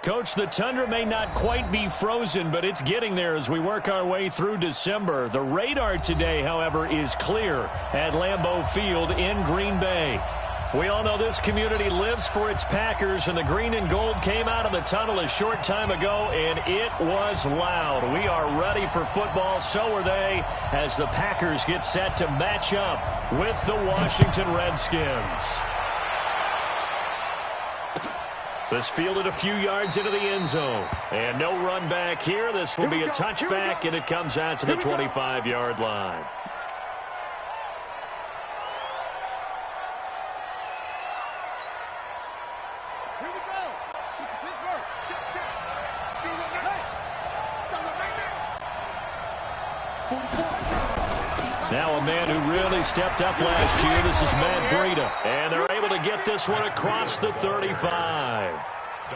Coach, the tundra may not quite be frozen, but it's getting there as we work our way through December. The radar today, however, is clear at Lambeau Field in Green Bay. We all know this community lives for its Packers, and the green and gold came out of the tunnel a short time ago, and it was loud. We are ready for football, so are they, as the Packers get set to match up with the Washington Redskins. This fielded a few yards into the end zone, and no run back here. This will be a touchback, and it comes out to the 25-yard line. Now a man who really stepped up last year. This is Matt Breida. And they're able to get this one across the 35.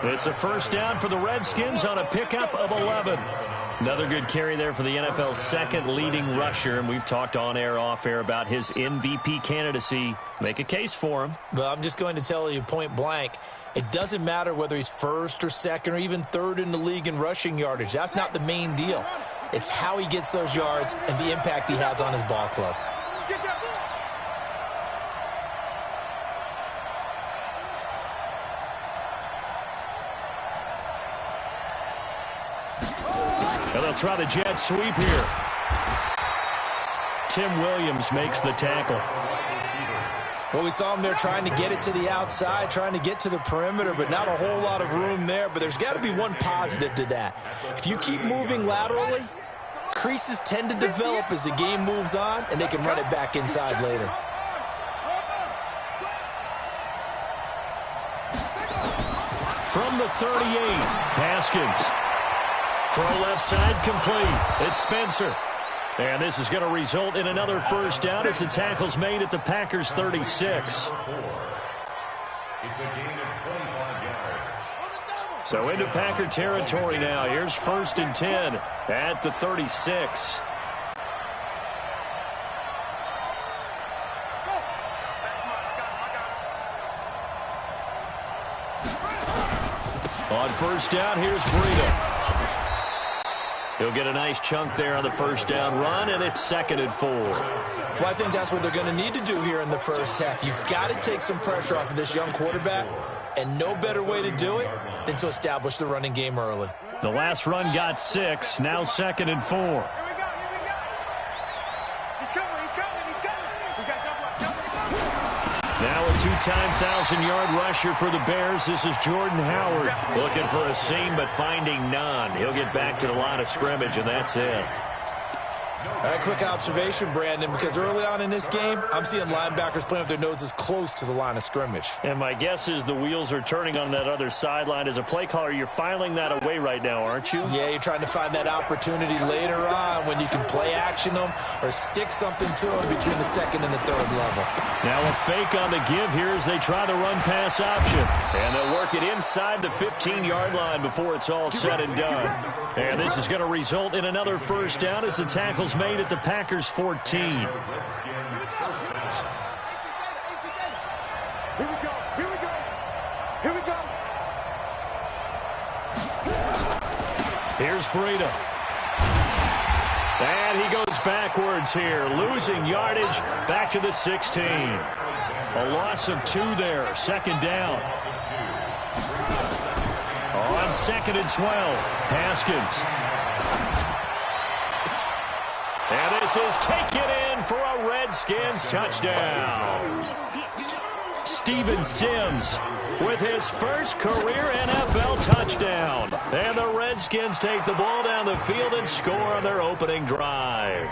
It's a first down for the Redskins on a pickup of 11. Another good carry there for the NFL's second leading rusher. And we've talked on air, off air about his MVP candidacy. Make a case for him. Well, I'm just going to tell you point blank. It doesn't matter whether he's first or second or even third in the league in rushing yardage. That's not the main deal. It's how he gets those yards and the impact he has on his ball club. And they'll try the jet sweep here. Tim Williams makes the tackle. Well, we saw him there trying to get it to the outside, trying to get to the perimeter, but not a whole lot of room there. But there's got to be one positive to that. If you keep moving laterally, creases tend to develop as the game moves on, and they can run it back inside later. From the 38, Haskins. Throw left side complete. It's Spencer. And this is going to result in another first down as the tackle's made at the Packers' 36. It's a gain of 25 yards. So into Packer territory now. Here's 1st and 10 at the 36. On first down, here's Breida. He'll get a nice chunk there on the first down run, and it's 2nd and 4. Well, I think that's what they're going to need to do here in the first half. You've got to take some pressure off of this young quarterback, and no better way to do it than to establish the running game early. The last run got 6, now 2nd and 4. Now a two-time 1,000-yard rusher for the Bears. This is Jordan Howard looking for a seam but finding none. He'll get back to the line of scrimmage, and that's it. A quick observation, Brandon, because early on in this game, I'm seeing linebackers playing with their noses close to the line of scrimmage. And my guess is the wheels are turning on that other sideline. As a play caller, you're filing that away right now, aren't you? Yeah, you're trying to find that opportunity later on when you can play action them or stick something to them between the 2nd and the 3rd level. Now a fake on the give here as they try the run-pass option. And they'll work it inside the 15-yard line before it's all said and done. And this is going to result in another first down as the tackle's made at the Packers' 14. Here we go. Here's Breida. And he goes backwards here, losing yardage back to the 16. A loss of 2 there, 2nd down. On 2nd and 12, Haskins. And this is taken in for a Redskins touchdown. Steven Sims with his first career NFL touchdown. And the Redskins take the ball down the field and score on their opening drive.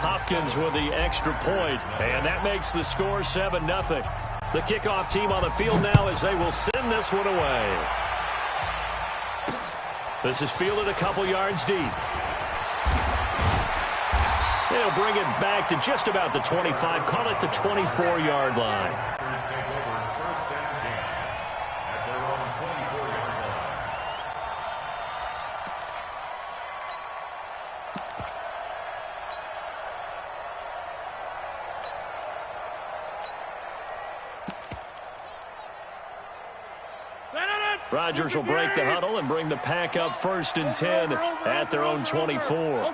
Hopkins with the extra point, and that makes the score 7-0. The kickoff team on the field now as they will send this one away. This is fielded a couple yards deep. They'll bring it back to just about the 25, call it the 24-yard line. Rodgers will break the huddle and bring the pack up 1st and 10 at their own 24.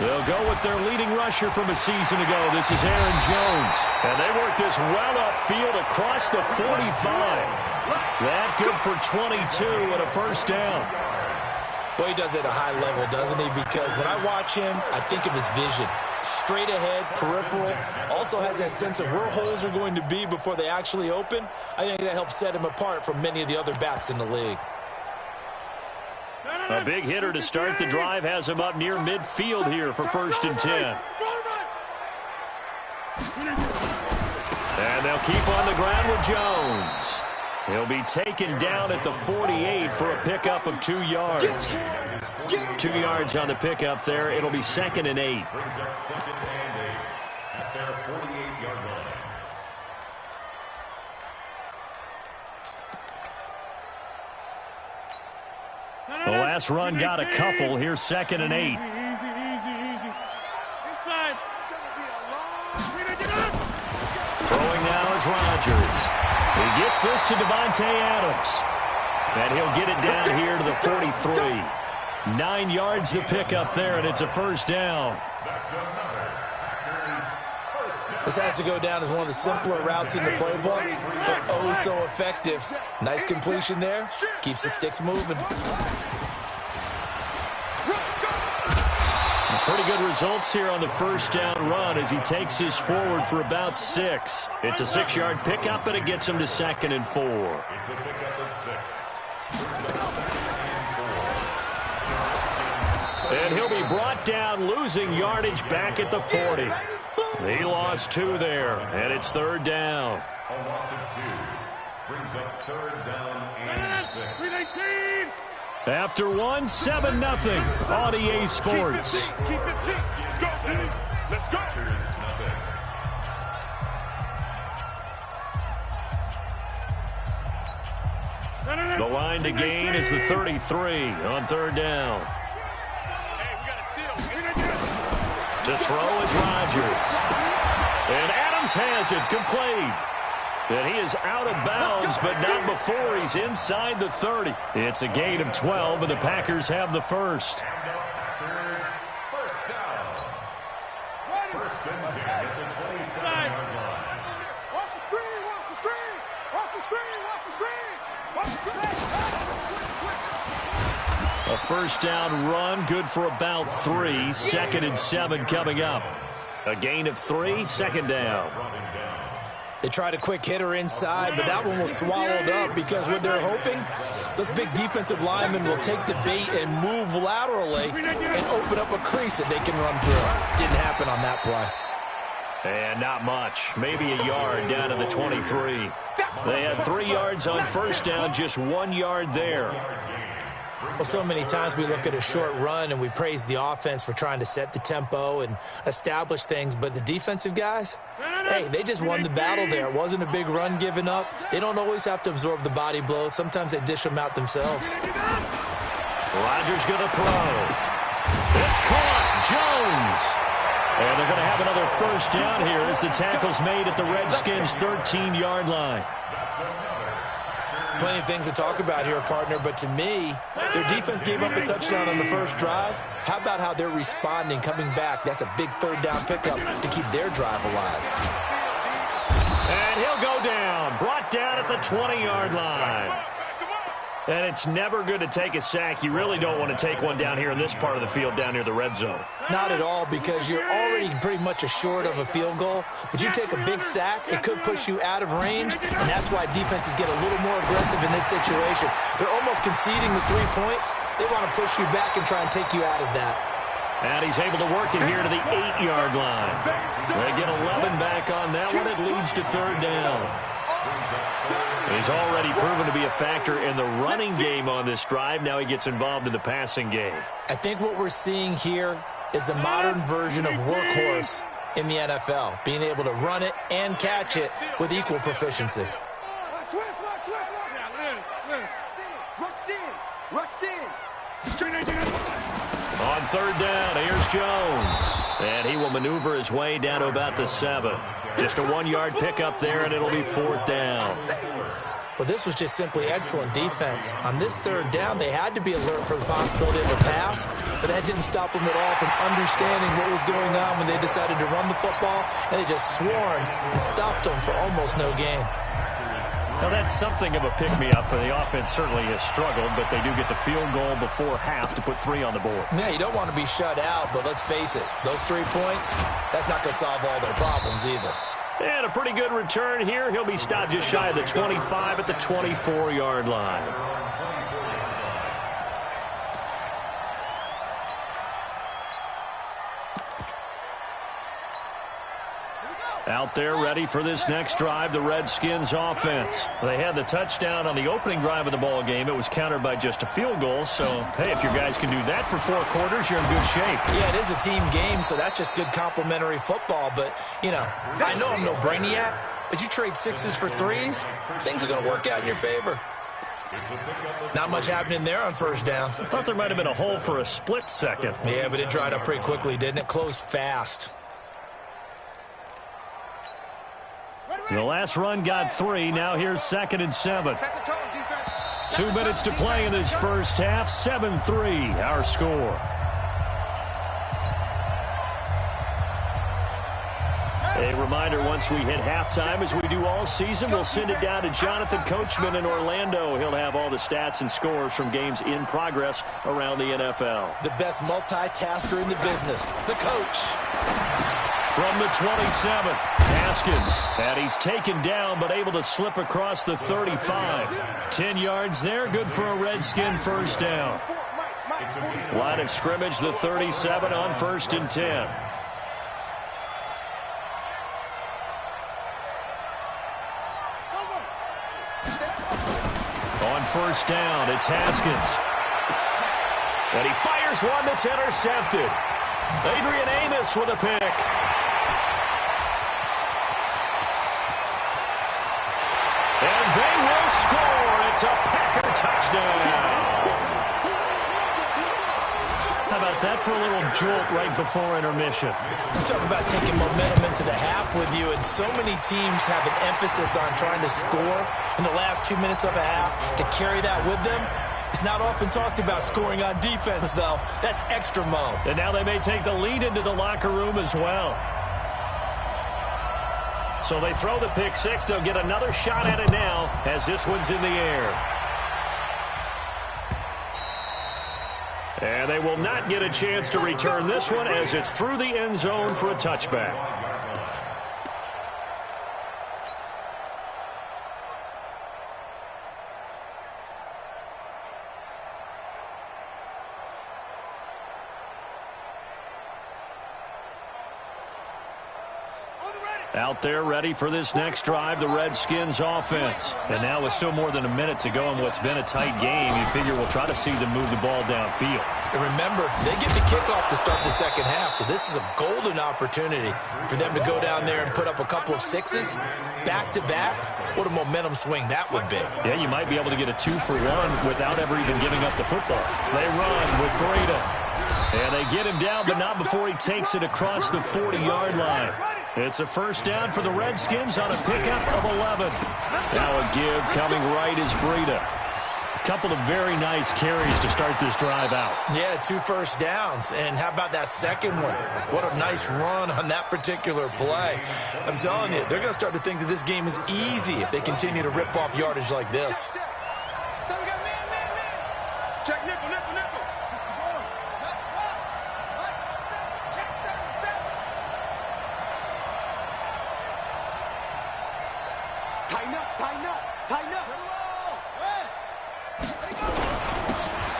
They'll go with their leading rusher from a season ago. This is Aaron Jones. And they work this well upfield across the 45. That good for 22 and a 1st down. Boy, he does it at a high level, doesn't he? Because when I watch him, I think of his vision. Straight ahead, peripheral, also has that sense of where holes are going to be before they actually open. I think that helps set him apart from many of the other backs in the league. A big hitter to start the drive has him up near midfield here for 1st and 10. And they'll keep on the ground with Jones. He'll be taken down at the 48 for a pickup of 2 yards. 2 yards on the pickup there. It'll be 2nd and 8. The last run got a couple. Here's 2nd and 8. Throwing now is Rodgers. He gets this to Devontae Adams. And he'll get it down here to the 43. 9 yards to pick up there, and it's a 1st down. This has to go down as one of the simpler routes in the playbook, but oh so effective. Nice completion there. Keeps the sticks moving. Pretty good results here on the 1st down run as he takes this forward for about 6. It's a 6-yard pickup, and it gets him to 2nd and 4. It's a pickup of 6. And he'll be brought down, losing yardage back at the 40. He lost 2 there, and it's 3rd down. A loss of 2 brings up 3rd down and 6. After 1, 7-0 on EA Sports. Keep it, let's go, let's go. The line to gain is the 33 on 3rd down. To throw is Rodgers. And Adams has it, complete. And he is out of bounds, but not before he's inside the 30. It's a gain of 12, and the Packers have the 1st. First down. 1st and 10 at the 27-yard line. Watch the screen, watch the screen, watch the screen, watch the screen, watch the screen. A 1st down run, good for about 3. 2nd and 7 coming up. A gain of 3, 2nd down. They tried a quick hitter inside, but that one was swallowed up because what they're hoping, those big defensive linemen will take the bait and move laterally and open up a crease that they can run through. Didn't happen on that play. And not much. Maybe a yard down to the 23. They had 3 yards on 1st down, just 1 yard there. Well, so many times we look at a short run and we praise the offense for trying to set the tempo and establish things, but the defensive guys, hey, they just won the battle there. It wasn't a big run given up. They don't always have to absorb the body blows. Sometimes they dish them out themselves. Rodgers going to throw. It's caught. Jones. And they're going to have another 1st down here as the tackle's made at the Redskins' 13-yard line. Plenty of things to talk about here, partner, but to me, their defense gave up a touchdown on the 1st drive. How about how they're responding, coming back? That's a big 3rd down pickup to keep their drive alive. And he'll go down, brought down at the 20-yard line. And it's never good to take a sack. You really don't want to take one down here in this part of the field, down near the red zone. Not at all, because you're already pretty much assured of a field goal. But you take a big sack, it could push you out of range, and that's why defenses get a little more aggressive in this situation. They're almost conceding the 3 points. They want to push you back and try and take you out of that. And he's able to work it here to the 8-yard line. They get 11 back on that one. It leads to 3rd down. He's already proven to be a factor in the running game on this drive. Now he gets involved in the passing game. I think what we're seeing here is the modern version of workhorse in the NFL, being able to run it and catch it with equal proficiency. On 3rd down, here's Jones. And he will maneuver his way down to about the 7. Just a 1-yard pickup there, and it'll be 4th down. Well, this was just simply excellent defense. On this 3rd down, they had to be alert for the possibility of a pass, but that didn't stop them at all from understanding what was going on when they decided to run the football, and they just swarmed and stuffed them for almost no gain. Now, that's something of a pick-me-up, and the offense certainly has struggled, but they do get the field goal before half to put 3 on the board. Yeah, you don't want to be shut out, but let's face it, those 3 points, that's not going to solve all their problems either. And a pretty good return here. He'll be stopped just shy of the 25 at the 24-yard line. Out there ready for this next drive, the Redskins offense. They had the touchdown on the opening drive of the ball game. It was countered by just a field goal. So, hey, if your guys can do that for 4 quarters, you're in good shape. Yeah, it is a team game, so that's just good complimentary football. But, you know, I know I'm no brainiac, but you trade 6s for 3s, things are going to work out in your favor. Not much happening there on 1st down. I thought there might have been a hole for a split second. Yeah, but it dried up pretty quickly, didn't it? Closed fast. The last run got 3. Now here's 2nd and 7. 2 minutes to play in this first half. 7-3, our score. A reminder, once we hit halftime, as we do all season, we'll send it down to Jonathan Coachman in Orlando. He'll have all the stats and scores from games in progress around the NFL. The best multitasker in the business, the coach. From the 27, Haskins, and he's taken down but able to slip across the 35. 10 yards there, good for a Redskin 1st down. Line of scrimmage, the 37 on 1st and 10. On 1st down, it's Haskins. And he fires one that's intercepted. Adrian Amos with a pick. And they will score. It's a Packer touchdown. How about that for a little jolt right before intermission? We're talking about taking momentum into the half with you, and so many teams have an emphasis on trying to score in the last 2 minutes of a half. To carry that with them, it's not often talked about scoring on defense, though. That's extra mo. And now they may take the lead into the locker room as well. So they throw the pick 6. They'll get another shot at it now as this one's in the air. And they will not get a chance to return this one as it's through the end zone for a touchback. Out there ready for this next drive, the Redskins offense. And now with still more than a minute to go in what's been a tight game, you figure we'll try to see them move the ball downfield. And remember, they get the kickoff to start the second half, so this is a golden opportunity for them to go down there and put up a couple of 6s back-to-back. What a momentum swing that would be. Yeah, you might be able to get a 2-for-1 without ever even giving up the football. They run with Breida. And they get him down, but not before he takes it across the 40-yard line. It's a 1st down for the Redskins on a pickup of 11. Now a give coming right is Breida. A couple of very nice carries to start this drive out. Yeah, 2 first downs. And how about that second one? What a nice run on that particular play. I'm telling you, they're going to start to think that this game is easy if they continue to rip off yardage like this. So we got man. Check nickel. Tighten up.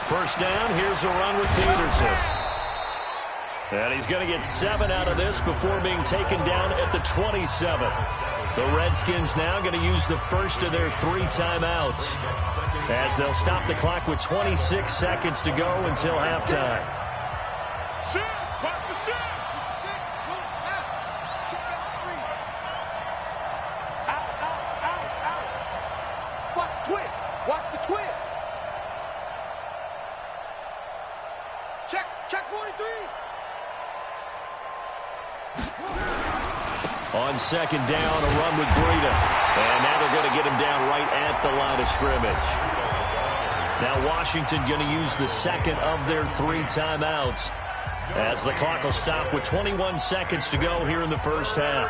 1st down, here's a run with Peterson. And he's going to get 7 out of this before being taken down at the 27. The Redskins now going to use the first of their 3 timeouts as they'll stop the clock with 26 seconds to go until halftime. Watch the twist. Check 43. On second down, a run with Breida. And now they're going to get him down right at the line of scrimmage. Now Washington going to use the second of their 3 timeouts as the clock will stop with 21 seconds to go here in the first half.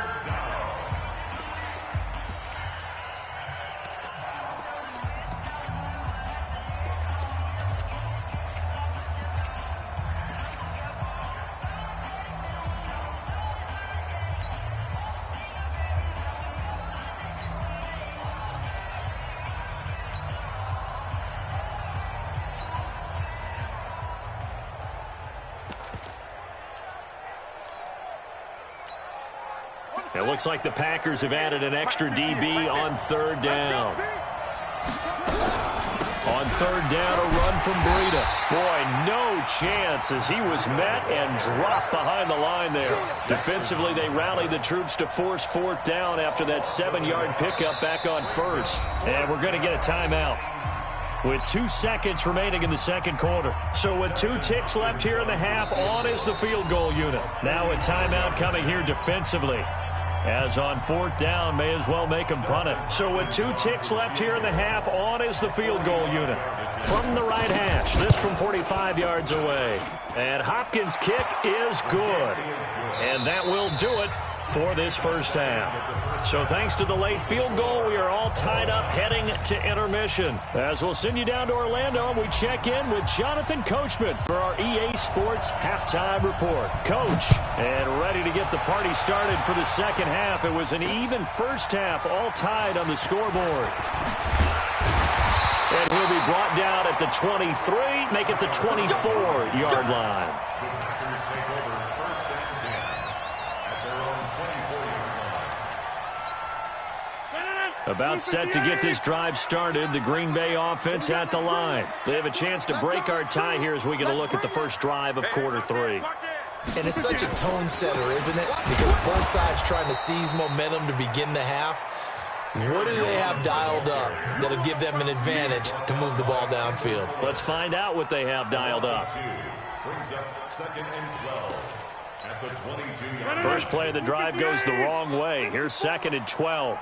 It looks like the Packers have added an extra DB on third down. On third down, a run from Breida. Boy, no chance as he was met and dropped behind the line there. Defensively, they rallied the troops to force fourth down after that 7-yard pickup back on first. And we're going to get a timeout with 2 seconds remaining in the second quarter. So with 2 ticks left here in the half, on is the field goal unit. Now a timeout coming here defensively. As on fourth down, may as well make them punt it. So with 2 ticks left here in the half, on is the field goal unit. From the right hash, this from 45 yards away. And Hopkins' kick is good. And that will do it for this first half. So thanks to the late field goal, we are all tied up heading to intermission. As we'll send you down to Orlando, we check in with Jonathan Coachman for our EA Sports Halftime Report. Coach, and ready to get the party started for the second half. It was an even first half, all tied on the scoreboard. And he'll be brought down at the 23, make it the 24-yard line. About set to get this drive started, the Green Bay offense at the line. They have a chance to break our tie here as we get a look at the first drive of quarter 3. And it's such a tone setter, isn't it? Because both sides trying to seize momentum to begin the half. What do they have dialed up that'll give them an advantage to move the ball downfield? Let's find out what they have dialed up. First play of the drive goes the wrong way. Here's 2nd and 12.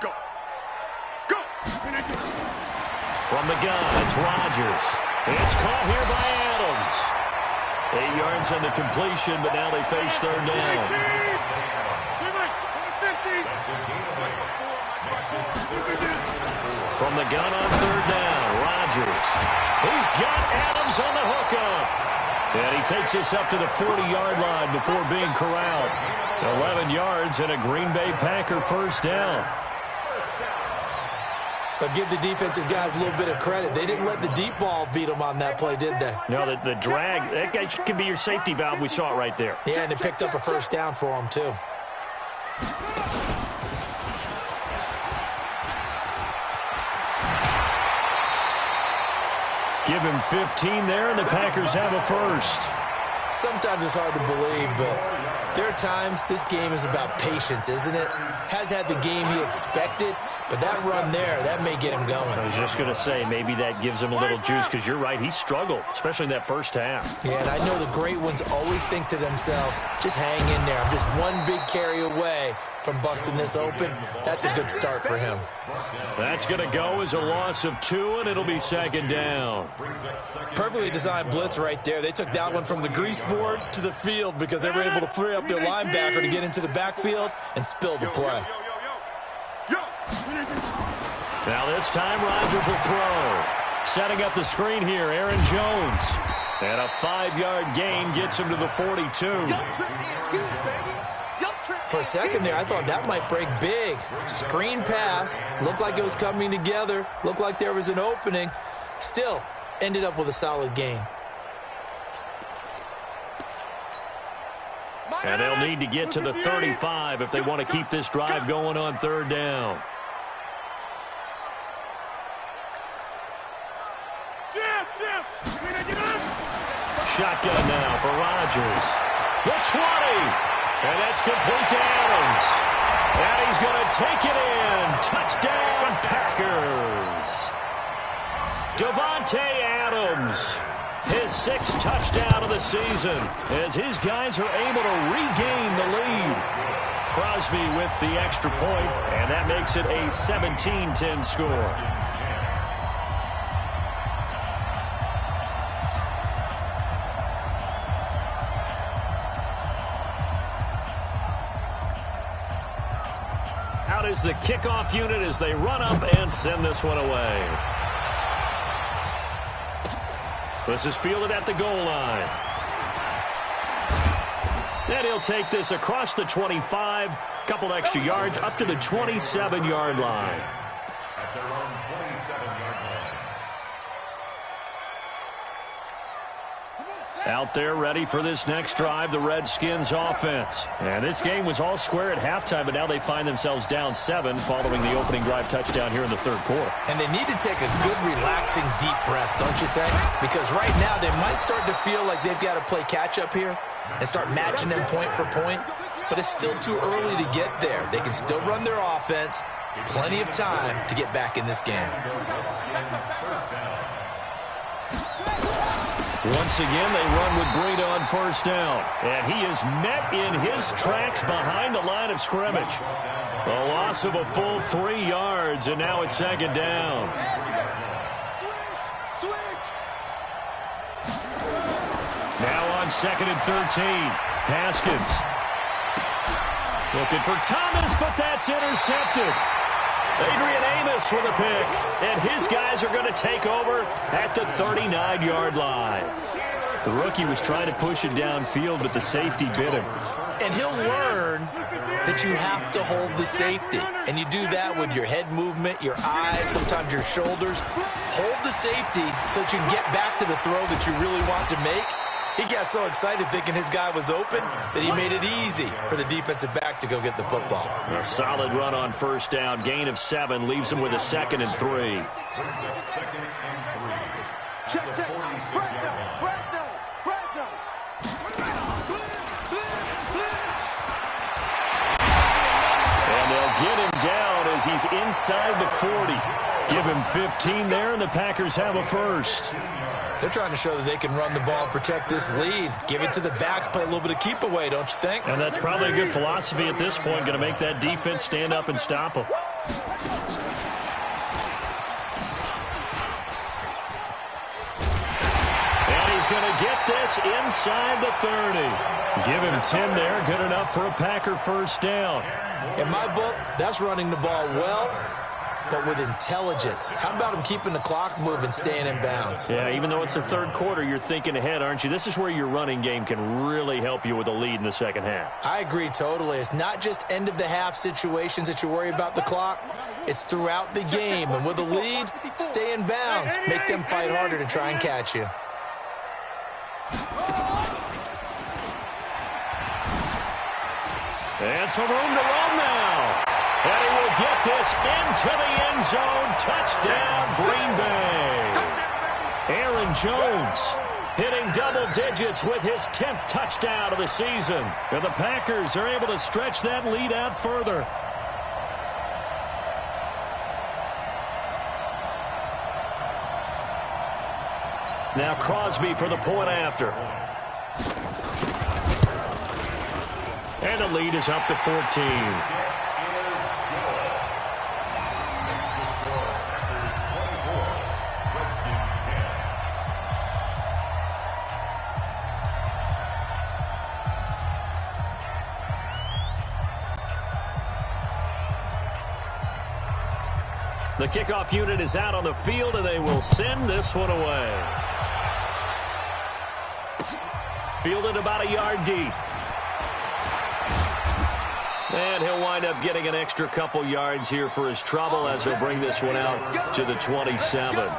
From the gun, it's Rodgers. It's caught here by Adams. 8 yards on the completion, but now they face third down. From the gun on third down, Rodgers. He's got Adams on the hookup. And he takes us up to the 40-yard line before being corralled. 11 yards and a Green Bay Packer first down. But give the defensive guys a little bit of credit. They didn't let the deep ball beat them on that play, did they? No, the drag, that guy can be your safety valve. We saw it right there. Yeah, and it picked up a first down for them, too. Give him 15 there, and the Packers have a first. Sometimes it's hard to believe, but there are times this game is about patience, isn't it? Has had the game he expected, but that run there, that may get him going. I was just going to say, maybe that gives him a little juice, because you're right, he struggled, especially in that first half. Yeah, and I know the great ones always think to themselves, just hang in there. I'm just one big carry away from busting this open. That's a good start for him. That's going to go as a loss of 2, and it'll be second down. Perfectly designed blitz right there. They took that one from the grease board to the field because they were able to free up their linebacker to get into the backfield and spill the play. Now this time Rodgers will throw. Setting up the screen here, Aaron Jones. And a 5-yard gain gets him to the 42. For a second there, I thought that might break big. Screen pass. Looked like it was coming together. Looked like there was an opening. Still, ended up with a solid gain. And they'll need to get to the 35 if they want to keep this drive going on third down. Shotgun now for Rodgers. The 20. And that's complete to Adams. And he's going to take it in. Touchdown, Packers. Davante Adams. His 6th touchdown of the season as his guys are able to regain the lead. Crosby with the extra point, and that makes it a 17-10 score. Out is the kickoff unit as they run up and send this one away. This is fielded at the goal line. And he'll take this across the 25, couple extra yards up to the 27-yard line. At their own 27-yard line. Out there ready for this next drive, the Redskins offense. And this game was all square at halftime, but now they find themselves down 7 following the opening drive touchdown here in the third quarter. And they need to take a good, relaxing, deep breath, don't you think? Because right now they might start to feel like they've got to play catch-up here and start matching them point for point, but it's still too early to get there. They can still run their offense. Plenty of time to get back in this game. Once again, they run with Breida on first down. And he is met in his tracks behind the line of scrimmage. A loss of a full 3 yards, and now it's second down. Now on 2nd and 13. Haskins. Looking for Thomas, but that's intercepted. Adrian Amos with a pick. And his guys are going to take over at the 39-yard line. The rookie was trying to push it downfield, but the safety bit him. And he'll learn that you have to hold the safety. And you do that with your head movement, your eyes, sometimes your shoulders. Hold the safety so that you can get back to the throw that you really want to make. He got so excited thinking his guy was open that he made it easy for the defensive back to go get the football. A solid run on first down. Gain of 7 leaves him with a 2nd and 3. Brings up 2nd and 3. At the 46-yard line. And they'll get him down as he's inside the 40. Give him 15 there, and the Packers have a first. They're trying to show that they can run the ball and protect this lead. Give it to the backs, play a little bit of keep away, don't you think? And that's probably a good philosophy at this point, going to make that defense stand up and stop them. And he's going to get this inside the 30. Give him 10 there, good enough for a Packer first down. In my book, that's running the ball well, but with intelligence. How about him keeping the clock moving, staying in bounds? Yeah, even though it's the third quarter, you're thinking ahead, aren't you? This is where your running game can really help you with a lead in the second half. I agree totally. It's not just end-of-the-half situations that you worry about the clock. It's throughout the game. And with a lead, stay in bounds. Make them fight harder to try and catch you. And some room to run now. And he will get this into the end zone. Touchdown, Green Bay. Aaron Jones hitting double digits with his 10th touchdown of the season. And the Packers are able to stretch that lead out further. Now Crosby for the point after. And the lead is up to 14. The kickoff unit is out on the field, and they will send this one away. Fielded about a yard deep. And he'll wind up getting an extra couple yards here for his trouble as he'll bring this one out to the 27.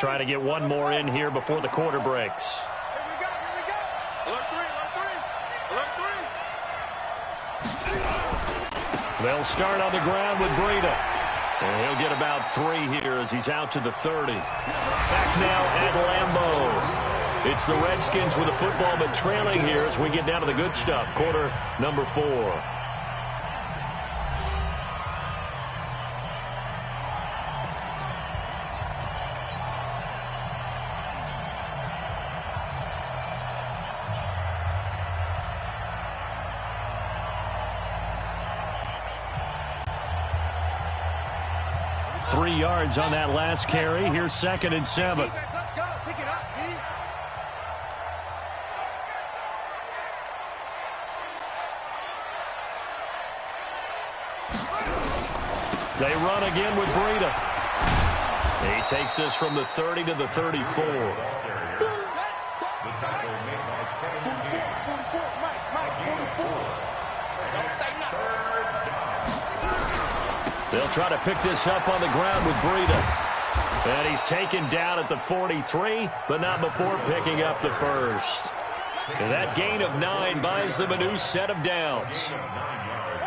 Trying to get one more in here before the quarter breaks. Here we go. Alert three. They'll start on the ground with Breida. And he'll get about 3 here as he's out to the 30. Back now at Lambeau. It's the Redskins with the football, but trailing here as we get down to the good stuff. Quarter number 4. Three yards on that last carry. Here's 2nd and 7. Let's go. Pick it up, D. They run again with Breida. He takes us from the 30 to the 34. The tackle made by Kevin King. Mike, 44. Don't say nothing. They'll try to pick this up on the ground with Breida. And he's taken down at the 43, but not before picking up the first. And that gain of 9 buys them a new set of downs.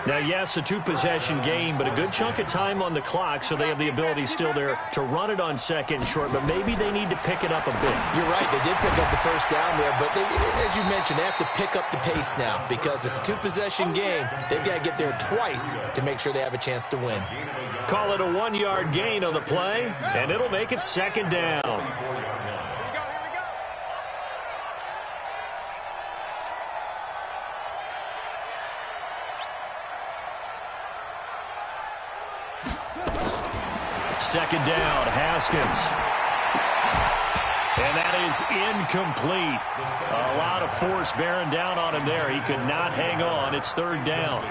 Now, yes, a 2-possession game, but a good chunk of time on the clock, so they have the ability still there to run it on 2nd and short, but maybe they need to pick it up a bit. You're right. They did pick up the first down there, but as you mentioned, they have to pick up the pace now because it's a 2-possession game. They've got to get there twice to make sure they have a chance to win. Call it a 1-yard gain on the play, and it'll make it 2nd down. Second down, Haskins. And that is incomplete. A lot of force bearing down on him there. He could not hang on. It's 3rd down.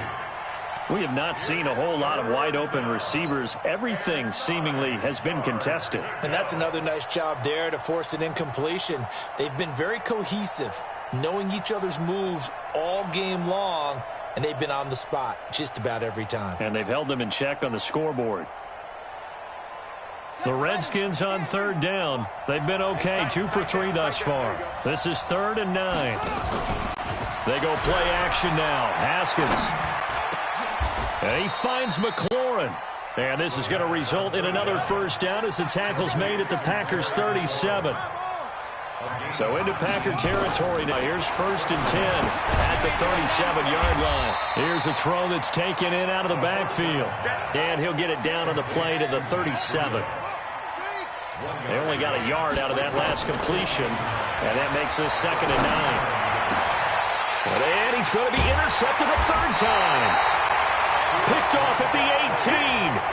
We have not seen a whole lot of wide-open receivers. Everything seemingly has been contested. And that's another nice job there to force an incompletion. They've been very cohesive, knowing each other's moves all game long, and they've been on the spot just about every time. And they've held them in check on the scoreboard. The Redskins on 3rd down. They've been okay, 2 for 3 thus far. This is 3rd and 9. They go play action now. Haskins. And he finds McLaurin. And this is going to result in another first down as the tackle's made at the Packers' 37. So into Packer territory now. Here's 1st and 10 at the 37-yard line. Here's a throw that's taken in out of the backfield. And he'll get it down on the play to the 37. They only got a yard out of that last completion, and that makes this 2nd and 9. And he's going to be intercepted a 3rd time. Picked off at the 18,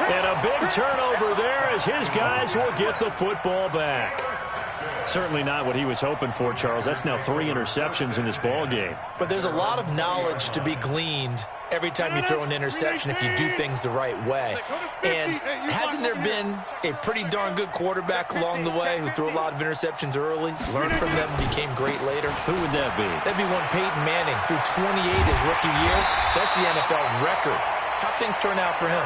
and a big turnover there as his guys will get the football back. Certainly not what he was hoping for, Charles. That's now 3 interceptions in this ball game. But there's a lot of knowledge to be gleaned every time you throw an interception if you do things the right way. And hasn't there been a pretty darn good quarterback along the way who threw a lot of interceptions early, learned from them, and became great later? Who would that be? That'd be one Peyton Manning. Threw 28 his rookie year. That's the NFL record. How'd things turn out for him?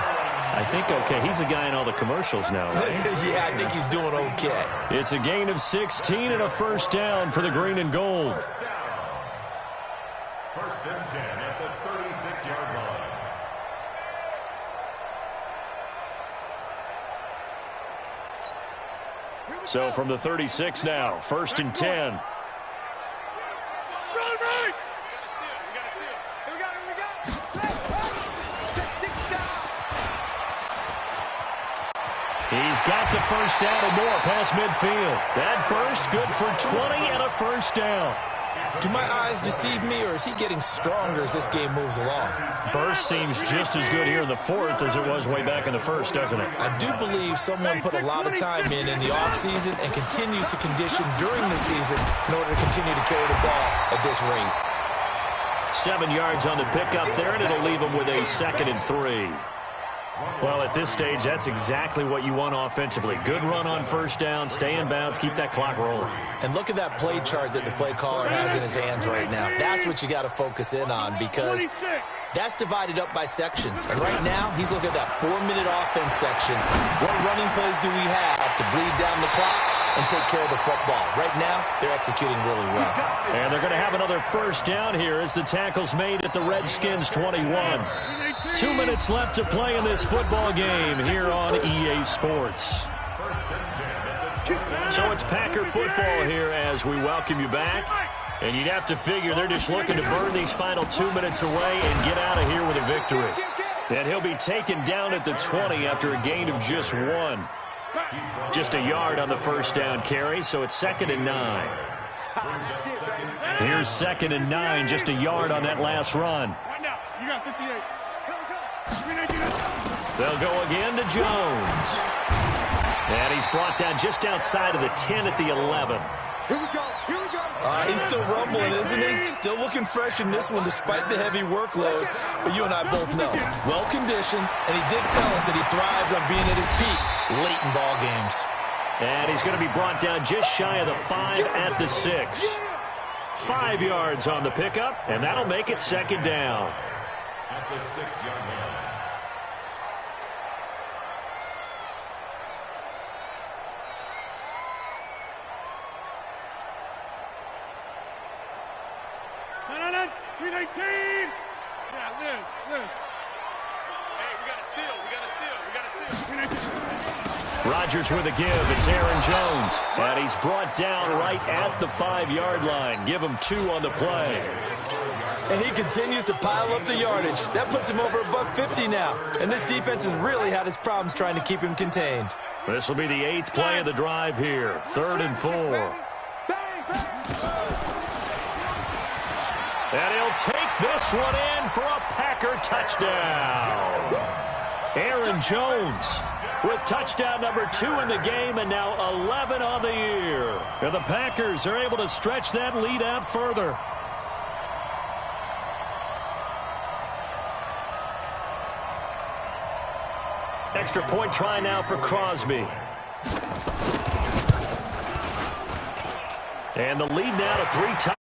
I think okay. He's a guy in all the commercials now, right? Yeah, I think he's doing okay. It's a gain of 16 and a first down for the green and gold. 1st and 10 at the 36-yard line. So from the 36 now, 1st and 10. He's got the first down and more past midfield. That burst good for 20 and a first down. Do my eyes deceive me, or is he getting stronger as this game moves along? Burst seems just as good here in the 4th as it was way back in the 1st, doesn't it? I do believe someone put a lot of time in the offseason and continues to condition during the season in order to continue to carry the ball at this rate. 7 yards on the pickup there, and it'll leave him with a 2nd and 3. Well, at this stage, that's exactly what you want offensively. Good run on first down, stay in bounds, keep that clock rolling. And look at that play chart that the play caller has in his hands right now. That's what you got to focus in on because that's divided up by sections. And right now, he's looking at that 4-minute offense section. What running plays do we have to bleed down the clock and take care of the football? Right now, they're executing really well. And they're going to have another first down here as the tackle's made at the Redskins' 21. 2 minutes left to play in this football game here on EA Sports. So it's Packer football here as we welcome you back. And you'd have to figure they're just looking to burn these final 2 minutes away and get out of here with a victory. And he'll be taken down at the 20 after a gain of just 1. Just a yard on the first down carry, so it's 2nd and 9. Here's 2nd and 9, just a yard on that last run. You got 58. They'll go again to Jones. And he's brought down just outside of the 10 at the 11. Here we go. Here we go. He's still rumbling, isn't he? Still looking fresh in this one despite the heavy workload. But you and I both know, well-conditioned, and he did tell us that he thrives on being at his peak late in ball games. And he's going to be brought down just shy of the 5 at the 6. 5 yards on the pickup, and that'll make it 2nd down. At the 6-yard line. No. 319. Yeah, Liz. Hey, we got a seal. We got a seal. 319. Rodgers with a give. It's Aaron Jones. And he's brought down right at the 5-yard line. Give him 2 on the play. And he continues to pile up the yardage. That puts him over $150 now. And this defense has really had its problems trying to keep him contained. This will be the 8th play of the drive here. 3rd and 4. And he'll take this one in for a Packer touchdown. Aaron Jones with touchdown number 2 in the game and now 11 on the year. And the Packers are able to stretch that lead out further. Extra point try now for Crosby. And the lead now to 3 touchdowns.